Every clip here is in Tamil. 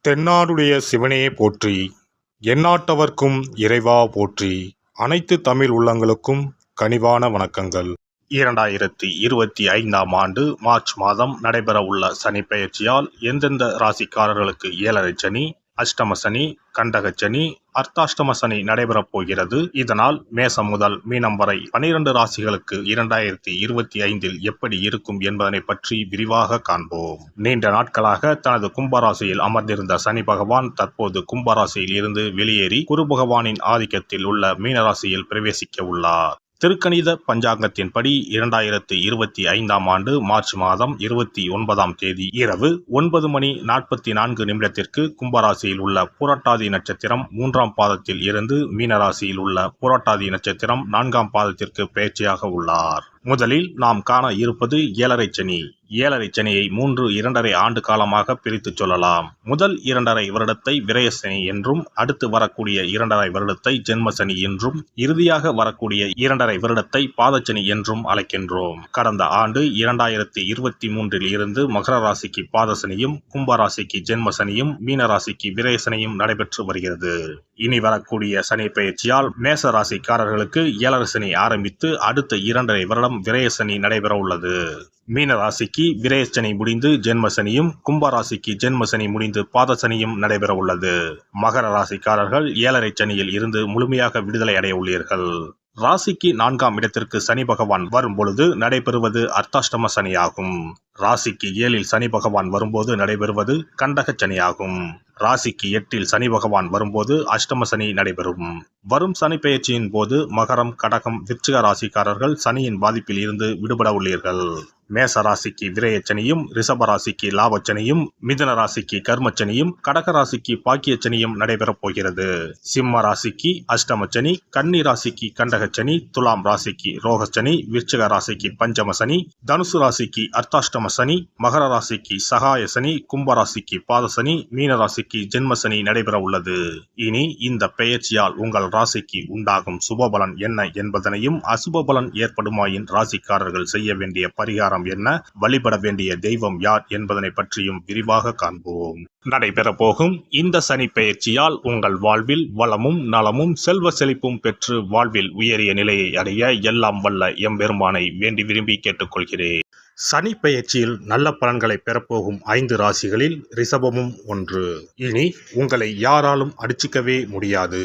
தென்னாடுடைய சிவனே போற்றி, எந்நாட்டவர்க்கும் இறைவா போற்றி. அனைத்து தமிழ் உள்ளங்களுக்கும் கனிவான வணக்கங்கள். 2025ஆம் ஆண்டு மார்ச் மாதம் நடைபெறவுள்ள சனி பெயர்ச்சியால் எந்தெந்த ராசிக்காரர்களுக்கு ஏழரை சனி, அஷ்டம சனி, கண்டக சனி, அர்த்தாஷ்டம சனி நடைபெறப் போகிறது. இதனால் மேசம் முதல் மீனம் வரை 12 ராசிகளுக்கு 2025இல் எப்படி இருக்கும் என்பதனை பற்றி விரிவாக காண்போம். நீண்ட நாட்களாக தனது கும்பராசியில் அமர்ந்திருந்த சனி பகவான் தற்போது கும்பராசியில் இருந்து வெளியேறி குரு பகவானின் ஆதிக்கத்தில் உள்ள மீனராசியில் பிரவேசிக்க உள்ளார். திருக்கணித பஞ்சாங்கத்தின்படி 2025ஆம் ஆண்டு மார்ச் மாதம் 29ஆம் தேதி இரவு 9:44 கும்பராசியில் உள்ள புரட்டாதி நட்சத்திரம் 3ஆம் பாதத்தில் இருந்து மீனராசியில் உள்ள புரட்டாதி நட்சத்திரம் 4ஆம் பாதத்திற்கு பெயர்ச்சியாக உள்ளார். முதலில் நாம் காண இருப்பது ஏழரை சனி. ஏழரை சனியை 2.5 ஆண்டு காலமாக பிரித்து சொல்லலாம். முதல் 2.5 வருடத்தை விரயசனி என்றும், அடுத்து வரக்கூடிய 2.5 வருடத்தை ஜென்மசனி என்றும், இறுதியாக வரக்கூடிய 2.5 வருடத்தை பாதச்சனி என்றும் அழைக்கின்றோம். கடந்த ஆண்டு 2023இல் இருந்து மகர ராசிக்கு பாதசனியும், கும்பராசிக்கு ஜென்மசனியும், மீனராசிக்கு விரயசனியும் நடைபெற்று வருகிறது. இனி வரக்கூடிய சனி பெயர்ச்சியால் மேச ராசிக்காரர்களுக்கு ஏழரை சனி ஆரம்பித்து அடுத்த 2.5 வருடம் விரயசனி நடைபெற உள்ளது. மீன ராசிக்கு விரயசனி முடிந்து ஜென்மசனியும், கும்பராசிக்கு ஜென்மசனி முடிந்து பாதசனியும் நடைபெற உள்ளது. மகர ராசிக்காரர்கள் ஏழரை சனியில் இருந்து முழுமையாக விடுதலை அடைய உள்ளீர்கள். ராசிக்கு 4ஆம் இடத்திற்கு சனி பகவான் வரும் பொழுது நடைபெறுவது அர்த்தாஷ்டம சனியாகும். ராசிக்கு 7இல் சனி பகவான் வரும்போது நடைபெறுவது கண்டக சனியாகும். ராசிக்கு 8இல் சனி பகவான் வரும்போது அஷ்டம சனி நடைபெறும். வரும் சனி பெயர்ச்சியின் போது மகரம், கடகம், விருச்சிக ராசிக்காரர்கள் சனியின் பாதிப்பில் இருந்து விடுபட உள்ளீர்கள். மேச ராசிக்கு விரயச்சனியும், ரிஷப ராசிக்கு லாபச்சனியும், மிதுன ராசிக்கு கர்மச்சனியும், கடக ராசிக்கு பாக்கியச்சனியும் நடைபெறப் போகிறது. சிம்ம ராசிக்கு அஷ்டமச்சனி, கன்னி ராசிக்கு கண்டகச்சனி, துலாம் ராசிக்கு ரோகச்சனி, விருச்சிக ராசிக்கு பஞ்சமசனி, தனுசு ராசிக்கு அர்த்தாஷ்டம சனி, மகர ராசிக்கு சகாய சனி, கும்பராசிக்கு பாதசனி, மீன ராசிக்கு ஜென்மசனி நடைபெற உள்ளது. இனி இந்த பெயர்ச்சியால் உங்கள் ராசிக்கு உண்டாகும் சுபபலன் என்ன என்பதனையும், அசுப பலன் ஏற்படுமாயின் ராசிக்காரர்கள் செய்ய வேண்டிய பரிகாரம் என்ன, வழிபட வேண்டிய தெய்வம் யார் என்பதனை பற்றியும் விரிவாக காண்போம். நடைபெற போகும் இந்த சனி பெயர்ச்சியால் உங்கள் வாழ்வில் வளமும் நலமும் செல்வ செழிப்பும் பெற்று வாழ்வில் உயரிய நிலையை அடைய எல்லாம் வல்ல எம்பெருமானை வேண்டி விரும்பி கேட்டுக்கொள்கிறேன். சனி பெயர்ச்சியில் நல்ல பலன்களை பெறப்போகும் 5 ராசிகளில் ரிஷபமும் ஒன்று. இனி உங்களை யாராலும் அடிச்சிக்கவே முடியாது.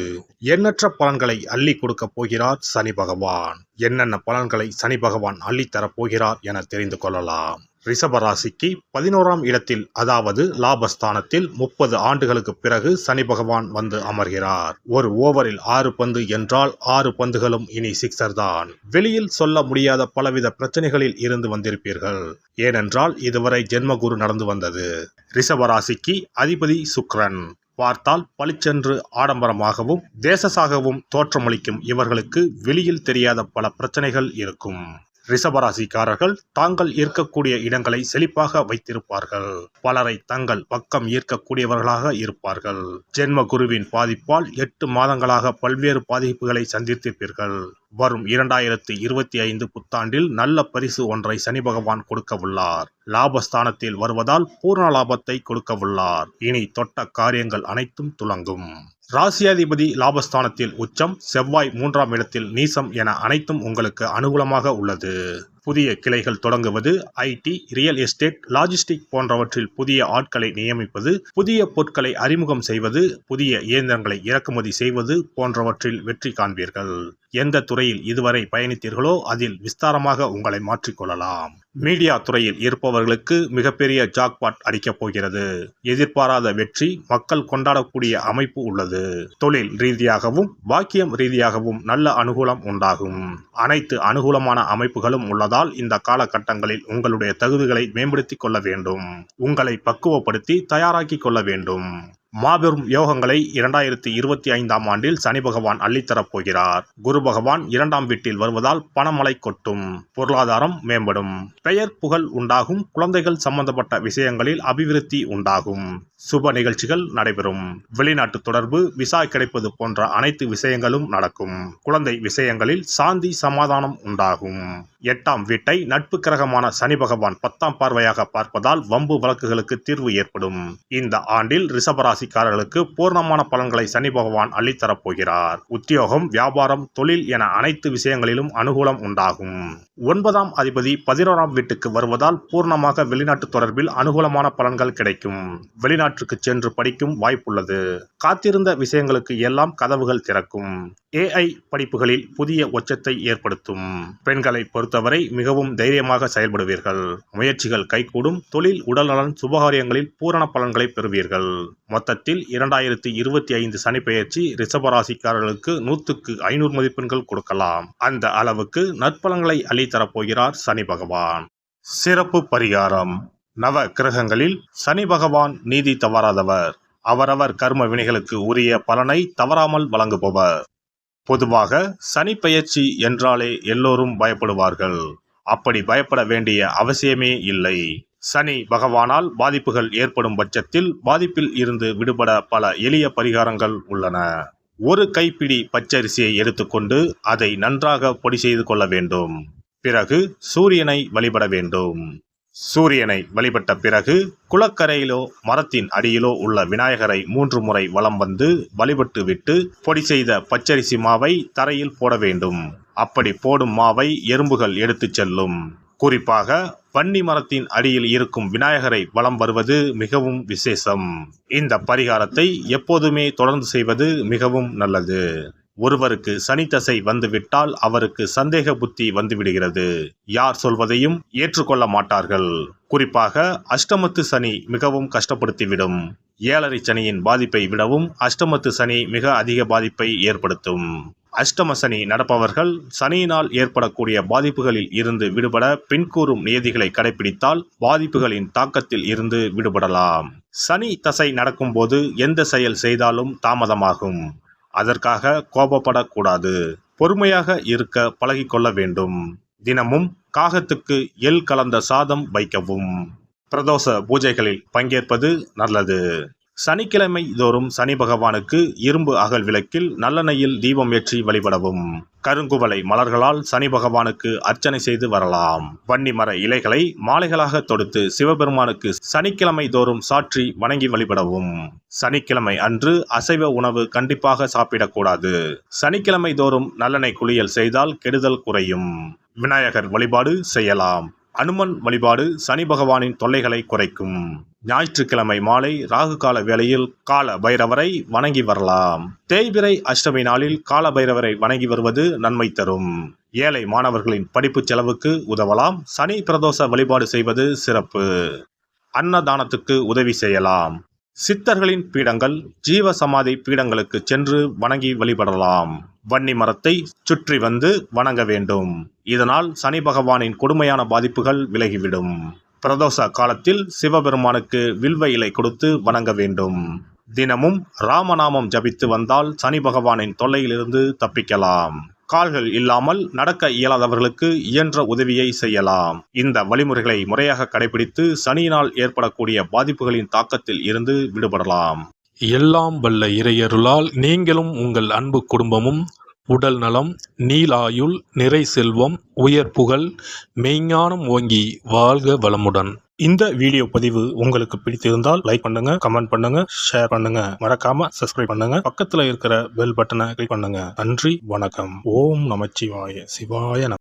எண்ணற்ற பலன்களை அள்ளி கொடுக்க போகிறார் சனி பகவான். என்னென்ன பலன்களை சனி பகவான் அள்ளித்தரப் போகிறார் என தெரிந்து கொள்ளலாம். ரிஷப ராசிக்கு 11ஆம் இடத்தில், அதாவது லாபஸ்தானத்தில் 30 ஆண்டுகளுக்கு பிறகு சனி பகவான் வந்து அமர்கிறார். ஒரு ஓவரில் 6 பந்து என்றால் 6 பந்துகளும் இனி சிக்ஸர் தான். வெளியில் சொல்ல முடியாத பலவித பிரச்சனைகளில் இருந்து வந்திருப்பீர்கள். ஏனென்றால் இதுவரை ஜென்மகுரு நடந்து வந்தது. ரிஷப ராசிக்கு அதிபதி சுக்கிரன். பார்த்தால் பளிச்சென்று ஆடம்பரமாகவும் தேசசாகவும் தோற்றமளிக்கும் இவர்களுக்கு வெளியில் தெரியாத பல பிரச்சனைகள் இருக்கும். ரிஷபராசிக்காரர்கள் தாங்கள் இருக்கக்கூடிய இடங்களை செழிப்பாக வைத்திருப்பார்கள். பலரை தங்கள் பக்கம் ஈர்க்கக்கூடியவர்களாக இருப்பார்கள். ஜென்ம குருவின் பாதிப்பால் 8 மாதங்களாக பல்வேறு பாதிப்புகளை சந்தித்திருப்பீர்கள். வரும் 2025 புத்தாண்டில் நல்ல பரிசு ஒன்றை சனி பகவான் கொடுக்க உள்ளார். லாபஸ்தானத்தில் வருவதால் பூர்ண லாபத்தை கொடுக்க உள்ளார். இனி தொட்ட காரியங்கள் அனைத்தும் துலங்கும். ராசியாதிபதி லாபஸ்தானத்தில் உச்சம், செவ்வாய் 3ஆம் இடத்தில் நீசம் என அனைத்தும் உங்களுக்கு அனுகூலமாக உள்ளது. புதிய கிளைகள் தொடங்குவது, ஐடி, ரியல் எஸ்டேட், லாஜிஸ்டிக் போன்றவற்றில் புதிய ஆட்களை நியமிப்பது, புதிய பொருட்களை அறிமுகம் செய்வது, புதிய இயந்திரங்களை இறக்குமதி செய்வது போன்றவற்றில் வெற்றி காண்பீர்கள். எந்த துறையில் இதுவரை பயணித்தீர்களோ அதில் விஸ்தாரமாக உங்களை மாற்றிக்கொள்ளலாம். மீடியா துறையில் இருப்பவர்களுக்கு மிகப்பெரிய ஜாக்பாட் அடிக்கப் போகிறது. எதிர்பாராத வெற்றி, மக்கள் கொண்டாடக்கூடிய அமைப்பு உள்ளது. தொழில் ரீதியாகவும் பாக்கியம் ரீதியாகவும் நல்ல அனுகூலம் உண்டாகும். அனைத்து அனுகூலமான அமைப்புகளும் உள்ளதால் இந்த காலகட்டங்களில் உங்களுடைய தகுதிகளை மேம்படுத்திக் கொள்ள வேண்டும். உங்களை பக்குவப்படுத்தி தயாராக்கி கொள்ள வேண்டும். மாபெரும் யோகங்களை 2025ஆம் ஆண்டில் சனி பகவான் அள்ளித்தரப் போகிறார். குரு பகவான் 2ஆம் வீட்டில் வருவதால் பணமழை கொட்டும். பொருளாதாரம் மேம்படும். பெயர் புகழ் உண்டாகும். குழந்தைகள் சம்பந்தப்பட்ட விஷயங்களில் அபிவிருத்தி உண்டாகும். சுப நிகழ்ச்சிகள் நடைபெறும். வெளிநாட்டு தொடர்பு, விசா கிடைப்பது போன்ற அனைத்து விஷயங்களும் நடக்கும். குழந்தை விஷயங்களில் சாந்தி சமாதானம் உண்டாகும். 8ஆம் வீட்டை நட்பு கிரகமான சனி பகவான் 10ஆம் பார்வையாக பார்ப்பதால் வம்பு வழக்குகளுக்கு தீர்வு ஏற்படும். இந்த ஆண்டில் ரிஷபராசிக்காரர்களுக்கு பூர்ணமான பலன்களை சனி பகவான் அள்ளித்தரப் போகிறார். உத்தியோகம், வியாபாரம், தொழில் என அனைத்து விஷயங்களிலும் அனுகூலம் உண்டாகும். 9ஆம் அதிபதி 11ஆம் வீட்டுக்கு வருவதால் பூர்ணமாக வெளிநாட்டு தொடர்பில் அனுகூலமான பலன்கள் கிடைக்கும். வெளிநாட்டுக்கு சென்று படிக்கும் வாய்ப்புள்ளது. காத்திருந்த விஷயங்களுக்கு எல்லாம் கதவுகள் திறக்கும். AI படிப்புகளில் புதிய உச்சத்தை ஏற்படுத்தும். பெண்களை பொறுத்தவரை மிகவும் தைரியமாக செயல்படுவீர்கள். முயற்சிகள் கைகூடும். தொழில், உடல்நலன், சுபகாரியங்களில் பூரண பலன்களை பெறுவீர்கள். மொத்தத்தில் 2025 சனி பெயர்ச்சி ரிஷபராசிக்காரர்களுக்கு 100க்கு 500 மதிப்பெண்கள் கொடுக்கலாம். அந்த அளவுக்கு நற்பலன்களை அள்ளித்தரப்போகிறார் சனி பகவான். சிறப்பு பரிகாரம். நவ கிரகங்களில் சனி பகவான் நீதி தவறாதவர். அவரவர் கர்ம வினைகளுக்கு உரிய பலனை தவறாமல் வழங்குபவர். பொதுவாக சனி பெயர்ச்சி என்றாலே எல்லோரும் பயப்படுவார்கள். அப்படி பயப்பட வேண்டிய அவசியமே இல்லை. சனி பகவானால் பாதிப்புகள் ஏற்படும் பட்சத்தில் பாதிப்பில் இருந்து விடுபட பல எளிய பரிகாரங்கள் உள்ளன. ஒரு கைப்பிடி பச்சரிசியை எடுத்துக்கொண்டு அதை நன்றாக பொடி செய்து கொள்ள வேண்டும். பிறகு சூரியனை வழிபட வேண்டும். சூரியனை வழிபட்ட பிறகு குளக்கரையிலோ மரத்தின் அடியிலோ உள்ள விநாயகரை 3 முறை வலம் வந்து வழிபட்டு விட்டு பொடி செய்த பச்சரிசி மாவை தரையில் போட வேண்டும். அப்படி போடும் மாவை எறும்புகள் எடுத்துச் செல்லும். குறிப்பாக வன்னி மரத்தின் அடியில் இருக்கும் விநாயகரை வலம் வருவது மிகவும் விசேஷம். இந்த பரிகாரத்தை எப்போதுமே தொடர்ந்து செய்வது மிகவும் நல்லது. ஒருவருக்கு சனி தசை வந்துவிட்டால் அவருக்கு சந்தேக புத்தி வந்துவிடுகிறது. யார் சொல்வதையும் ஏற்றுக்கொள்ள மாட்டார்கள். குறிப்பாக அஷ்டமத்து சனி மிகவும் கஷ்டப்படுத்திவிடும். 7.5 சனியின் பாதிப்பை விடவும் அஷ்டமத்து சனி மிக அதிக பாதிப்பை ஏற்படுத்தும். அஷ்டம சனி நடப்பவர்கள் சனியினால் ஏற்படக்கூடிய பாதிப்புகளில் இருந்து விடுபட பின்கூறும் நியதிகளை கடைபிடித்தால் பாதிப்புகளின் தாக்கத்தில் இருந்து விடுபடலாம். சனி தசை நடக்கும்போது எந்த செயல் செய்தாலும் தாமதமாகும். அதற்காக கோபப்படக்கூடாது. பொறுமையாக இருக்க பழகிக்கொள்ள வேண்டும். தினமும் காகத்துக்கு எள் கலந்த சாதம் வைக்கவும். பிரதோஷ பூஜைகளில் பங்கேற்பது நல்லது. சனிக்கிழமை தோறும் சனி பகவானுக்கு இரும்பு அகல் விளக்கில் நல்லெண்ணெயில் தீபம் ஏற்றி வழிபடவும். கருங்குவளை மலர்களால் சனி பகவானுக்கு அர்ச்சனை செய்து வரலாம். வன்னி மர இலைகளை மாலைகளாக தொடுத்து சிவபெருமானுக்கு சனிக்கிழமை தோறும் சாற்றி வணங்கி வழிபடவும். சனிக்கிழமை அன்று அசைவ உணவு கண்டிப்பாக சாப்பிடக்கூடாது. சனிக்கிழமை தோறும் நல்லெண்ணெய் குளியல் செய்தால் கெடுதல் குறையும். விநாயகர் வழிபாடு செய்யலாம். அனுமன் வழிபாடு சனி பகவானின் தொல்லைகளை குறைக்கும். ஞாயிற்றுக்கிழமை மாலை ராகு கால வேளையில் கால பைரவரை வணங்கி வரலாம். தேய்பிறை அஷ்டமி நாளில் கால பைரவரை வணங்கி வருவது நன்மை தரும். ஏழை மாணவர்களின் படிப்பு செலவுக்கு உதவலாம். சனி பிரதோஷ வழிபாடு செய்வது சிறப்பு. அன்னதானத்துக்கு உதவி செய்யலாம். சித்தர்களின் பீடங்கள், ஜீவ சமாதி பீடங்களுக்கு சென்று வணங்கி வழிபடலாம். வன்னி மரத்தை சுற்றி வந்து வணங்க வேண்டும். இதனால் சனி பகவானின் கொடுமையான பாதிப்புகள் விலகிவிடும். பிரதோஷ காலத்தில் சிவபெருமானுக்கு வில்வ இலை கொடுத்து வணங்க வேண்டும். தினமும் ராமநாமம் ஜபித்து வந்தால் சனி பகவானின் தொல்லையிலிருந்து தப்பிக்கலாம். கால்கள் இல்லாமல் நடக்க இயலாதவர்களுக்கு இயன்ற உதவியை செய்யலாம். இந்த வழிமுறைகளை முறையாக கடைபிடித்து சனியினால் ஏற்படக்கூடிய பாதிப்புகளின் தாக்கத்தில் இருந்து விடுபடலாம். எல்லாம் வல்ல இறையருளால் நீங்களும் உங்கள் அன்பு குடும்பமும் உடல் நலம், நீலாயுள், நிறை செல்வம், உயர் புகழ், மெய்ஞானம் ஓங்கி வாழ்க வளமுடன். இந்த வீடியோ பதிவு உங்களுக்கு பிடித்திருந்தால் லைக் பண்ணுங்க, கமெண்ட் பண்ணுங்க, ஷேர் பண்ணுங்க. மறக்காம சப்ஸ்கிரைப் பண்ணுங்க. பக்கத்துல இருக்கிற பெல் பட்டனை கிளிக் பண்ணுங்க. நன்றி, வணக்கம். ஓம் நமச்சிவாய. சிவாய நம.